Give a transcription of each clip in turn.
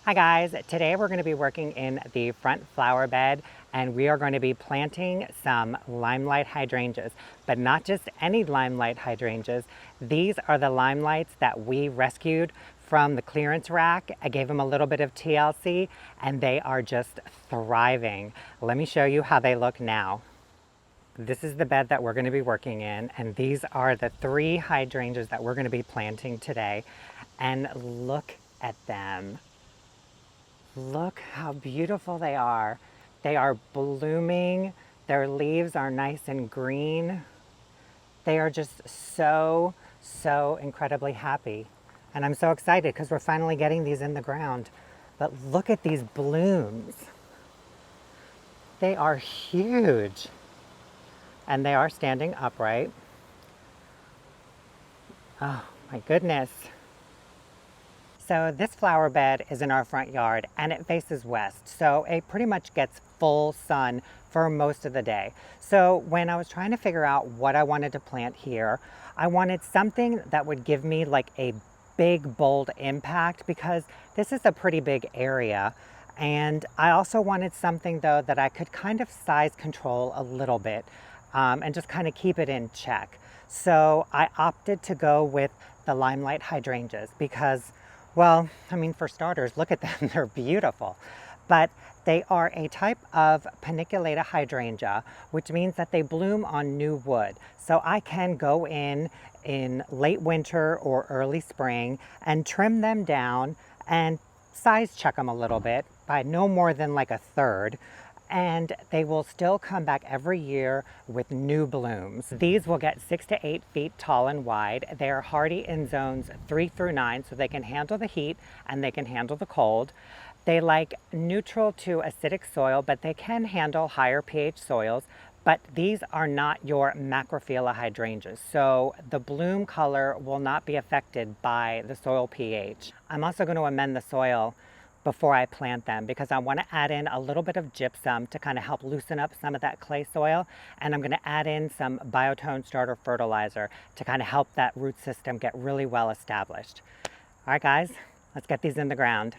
Hi guys, today we're going to be working in the front flower bed and we are going to be planting some Limelight hydrangeas, but not just any Limelight hydrangeas. These are the Limelights that we rescued from the clearance rack. I gave them a little bit of TLC and they are just thriving. Let me show you how they look now. This is the bed that we're going to be working in, and these are the 3 hydrangeas that we're going to be planting today. And look at them. Look how beautiful they are. They are blooming. Their leaves are nice and green. They are just so incredibly happy. And I'm so excited because we're finally getting these in the ground. But look at these blooms. They are huge. And they are standing upright. Oh my goodness. So this flower bed is in our front yard and it faces west. So it pretty much gets full sun for most of the day. So when I was trying to figure out what I wanted to plant here, I wanted something that would give me like a big, bold impact because this is a pretty big area. And I also wanted something though that I could kind of size control a little bit and just kind of keep it in check. So I opted to go with the Limelight hydrangeas because, well, I mean, for starters, look at them, they're beautiful. But they are a type of paniculata hydrangea, which means that they bloom on new wood. So I can go in late winter or early spring and trim them down and size check them a little bit by no more than like a third. And they will still come back every year with new blooms. These will get 6 to 8 feet tall and wide. They are hardy in zones 3 through 9, so they can handle the heat and they can handle the cold. They like neutral to acidic soil, but they can handle higher pH soils. But these are not your macrophylla hydrangeas, so the bloom color will not be affected by the soil pH. I'm also going to amend the soil before I plant them because I want to add in a little bit of gypsum to kind of help loosen up some of that clay soil, and I'm going to add in some biotone starter fertilizer to kind of help that root system get really well established. All right guys, let's get these in the ground.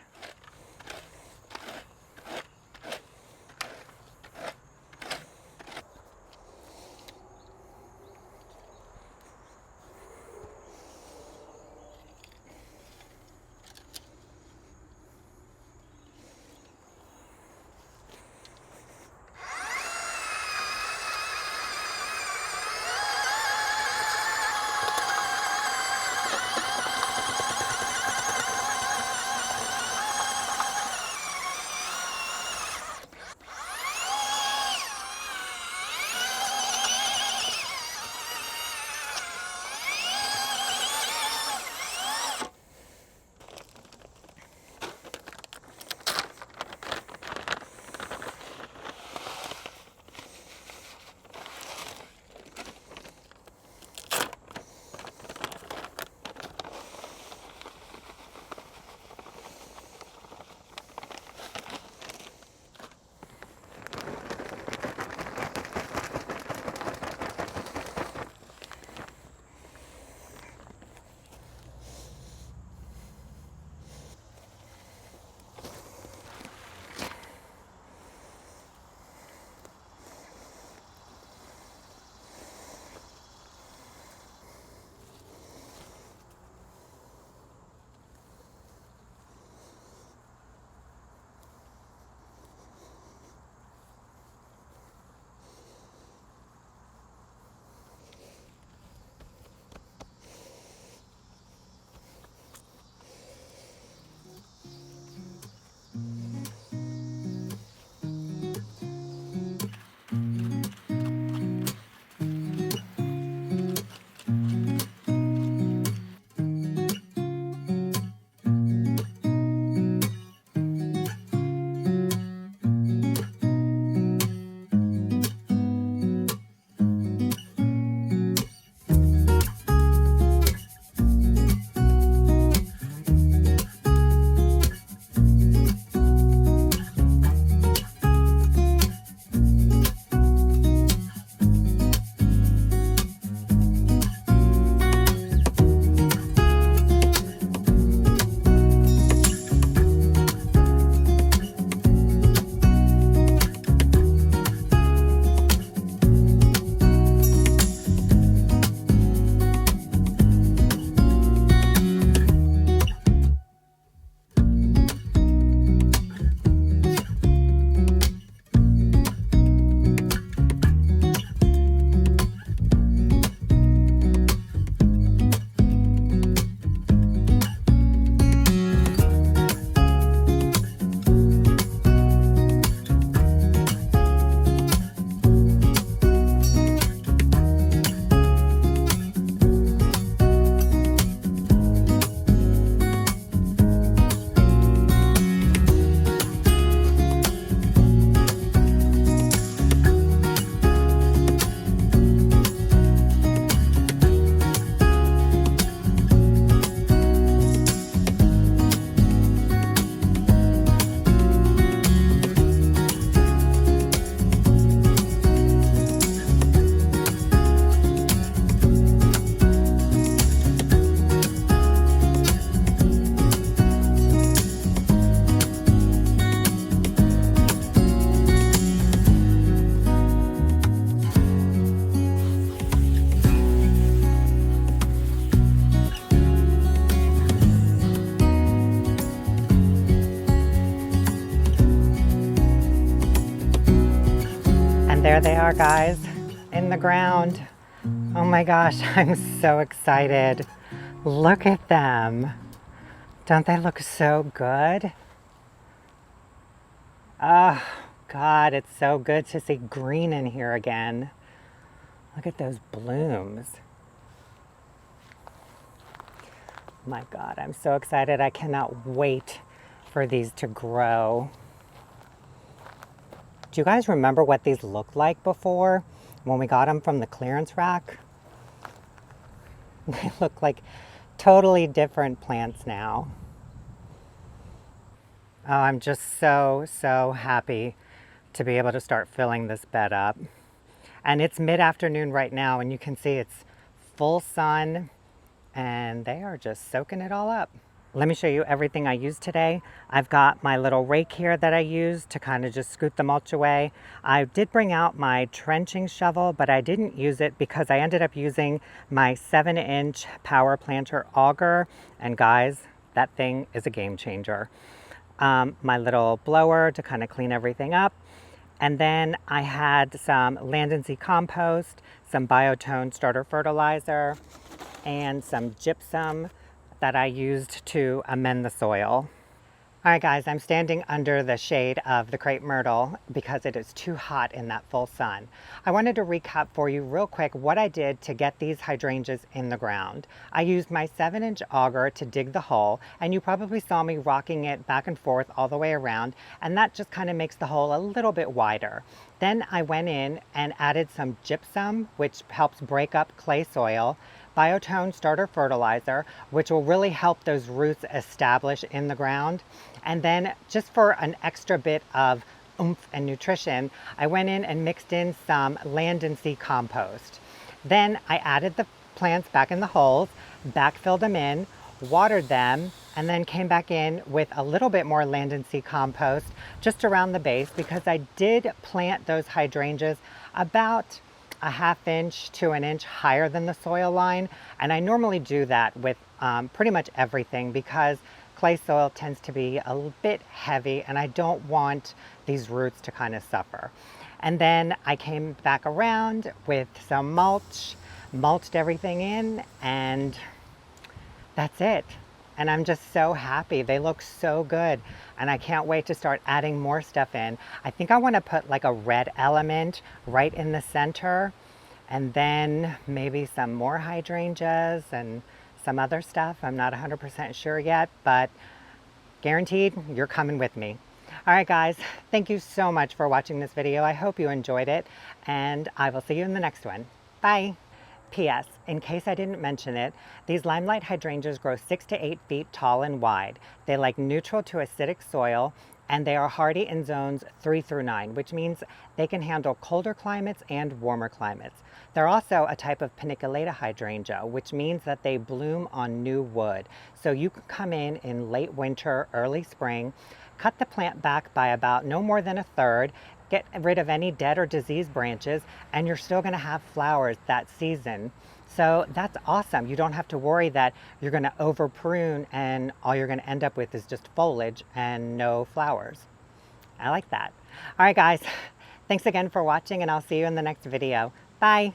There they are, guys, in the ground. Oh my gosh, I'm so excited. Look at them. Don't they look so good? Oh God, it's so good to see green in here again. Look at those blooms. My God, I'm so excited. I cannot wait for these to grow. Do you guys remember what these looked like before when we got them from the clearance rack? They look like totally different plants now. Oh, I'm just so happy to be able to start filling this bed up. And it's mid-afternoon right now, and you can see it's full sun, and they are just soaking it all up. Let me show you everything I used today. I've got my little rake here that I used to kind of just scoot the mulch away. I did bring out my trenching shovel, but I didn't use it because I ended up using my 7-inch power planter auger. And guys, that thing is a game changer. My little blower to kind of clean everything up. And then I had some Land & Sea compost, some biotone starter fertilizer, and some gypsum that I used to amend the soil. All right, guys, I'm standing under the shade of the crepe myrtle because it is too hot in that full sun. I wanted to recap for you real quick what I did to get these hydrangeas in the ground. I used my 7-inch auger to dig the hole, and you probably saw me rocking it back and forth all the way around, and that just kind of makes the hole a little bit wider. Then I went in and added some gypsum, which helps break up clay soil, biotone starter fertilizer, which will really help those roots establish in the ground. And then just for an extra bit of oomph and nutrition, I went in and mixed in some Land & Sea compost. Then I added the plants back in the holes, backfilled them in, watered them, and then came back in with a little bit more Land & Sea compost just around the base because I did plant those hydrangeas about a 1/2 inch to 1 inch higher than the soil line. And I normally do that with pretty much everything because clay soil tends to be a bit heavy and I don't want these roots to kind of suffer. And then I came back around with some mulch, mulched everything in, and that's it. And I'm just so happy. They look so good. And I can't wait to start adding more stuff in. I think I want to put like a red element right in the center, and then maybe some more hydrangeas and some other stuff. I'm not 100% sure yet, but guaranteed you're coming with me. All right, guys, thank you so much for watching this video. I hope you enjoyed it, and I will see you in the next one. Bye. P.S. In case I didn't mention it, these Limelight hydrangeas grow 6 to 8 feet tall and wide. They like neutral to acidic soil, and they are hardy in zones 3 through 9, which means they can handle colder climates and warmer climates. They're also a type of paniculata hydrangea, which means that they bloom on new wood. So you can come in late winter, early spring, cut the plant back by about no more than 1/3, get rid of any dead or diseased branches, and you're still going to have flowers that season. So that's awesome. You don't have to worry that you're going to over prune and all you're going to end up with is just foliage and no flowers. I like that. All right, guys, thanks again for watching, and I'll see you in the next video. Bye.